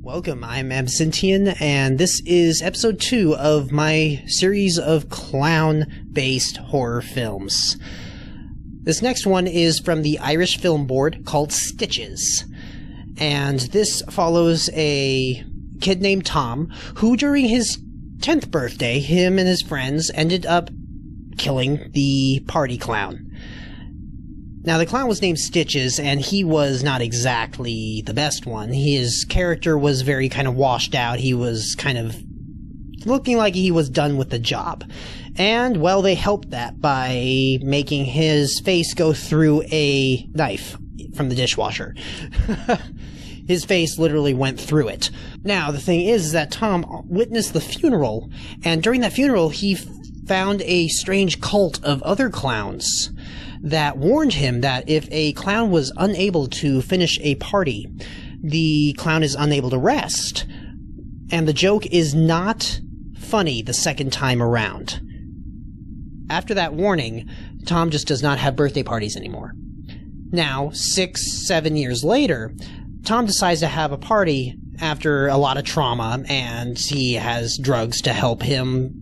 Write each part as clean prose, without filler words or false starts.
Welcome, I'm Absintian, and this is episode 2 of my series of clown-based horror films. This next one is from the Irish Film Board called Stitches, and this follows a kid named Tom, who during his 10th birthday, him and his friends ended up killing the party clown. Now, the clown was named Stitches, and he was not exactly the best one. His character was very kind of washed out. He was kind of looking like he was done with the job. And, well, they helped that by making his face go through a knife from the dishwasher. His face literally went through it. Now, the thing is that Tom witnessed the funeral, and during that funeral, he found a strange cult of other clowns that warned him that if a clown was unable to finish a party, the clown is unable to rest. And the joke is not funny the second time around. After that warning, Tom just does not have birthday parties anymore. Now, 6-7 years later, Tom decides to have a party after a lot of trauma, and he has drugs to help him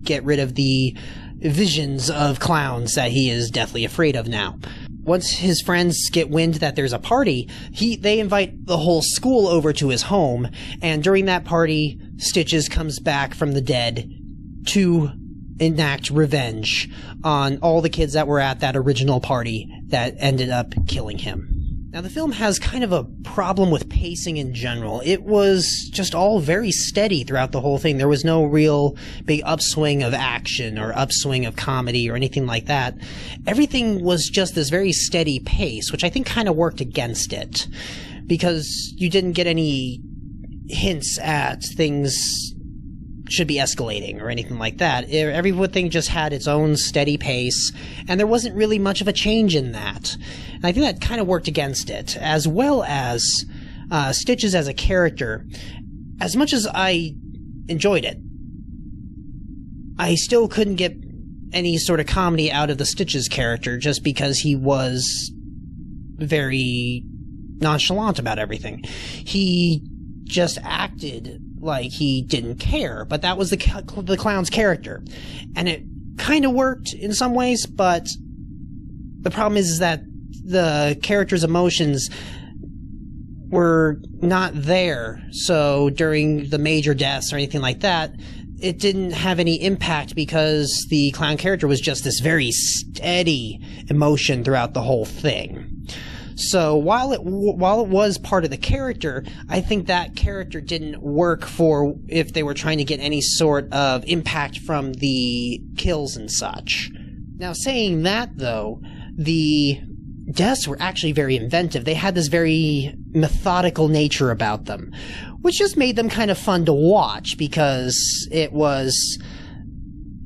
get rid of the visions of clowns that he is deathly afraid of now. Once his friends get wind that there's a party, they invite the whole school over to his home, and during that party, Stitches comes back from the dead to enact revenge on all the kids that were at that original party that ended up killing him. Now, the film has kind of a problem with pacing in general. It was just all very steady throughout the whole thing. There was no real big upswing of action or upswing of comedy or anything like that. Everything was just this very steady pace, which I think kind of worked against it, because you didn't get any hints at things should be escalating or anything like that. Everything just had its own steady pace, and there wasn't really much of a change in that. And I think that kind of worked against it, as well as Stitches as a character. As much as I enjoyed it, I still couldn't get any sort of comedy out of the Stitches character, just because he was very nonchalant about everything. He just acted like he didn't care, but that was the clown's character. And it kind of worked in some ways, but the problem is that the character's emotions were not there. So during the major deaths or anything like that, it didn't have any impact because the clown character was just this very steady emotion throughout the whole thing. So while it was part of the character, I think that character didn't work for if they were trying to get any sort of impact from the kills and such. Now, saying that, though, the deaths were actually very inventive. They had this very methodical nature about them, which just made them kind of fun to watch, because it was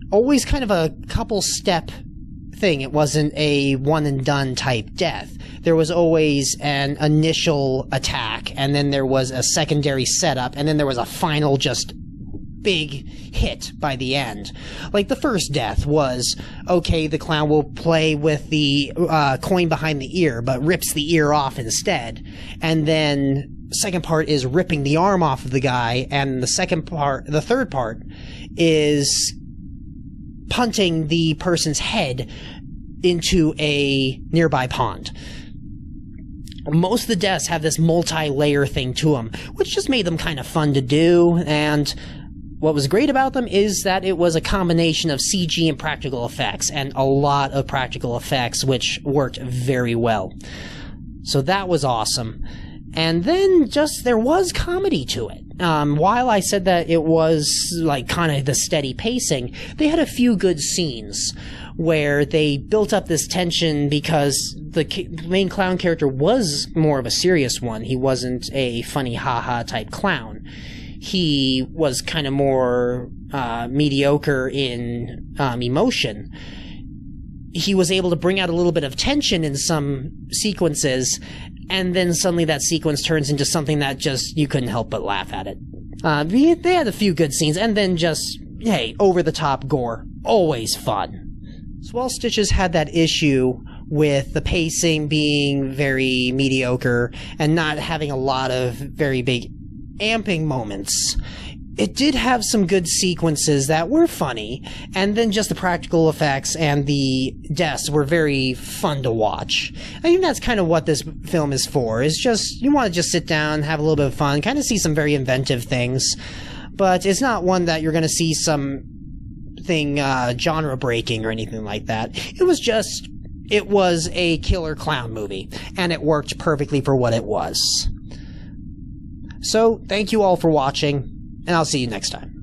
always kind of a couple-step thing. It wasn't a one-and-done type death. There was always an initial attack, and then there was a secondary setup, and then there was a final just big hit by the end. Like, the first death was, okay, the clown will play with the coin behind the ear, but rips the ear off instead. And then second part is ripping the arm off of the guy, and the third part is punting the person's head into a nearby pond. Most of the deaths have this multi-layer thing to them, which just made them kind of fun to do, and what was great about them is that it was a combination of CG and practical effects, and a lot of practical effects, which worked very well. So that was awesome. And then there was comedy to it. While I said that it was like kind of the steady pacing, they had a few good scenes where they built up this tension, because the main clown character was more of a serious one. He wasn't a funny haha type clown. He was kind of more mediocre in emotion. He was able to bring out a little bit of tension in some sequences, and then suddenly that sequence turns into something that just, you couldn't help but laugh at it. They had a few good scenes, and then just, hey, over-the-top gore. Always fun. So while Stitches had that issue with the pacing being very mediocre and not having a lot of very big amping moments. It did have some good sequences that were funny, and then just the practical effects and the deaths were very fun to watch. I think that's kind of what this film is for, is just, you want to just sit down, have a little bit of fun, kind of see some very inventive things, but it's not one that you're going to see something genre-breaking or anything like that. It was a killer clown movie, and it worked perfectly for what it was. So, thank you all for watching, and I'll see you next time.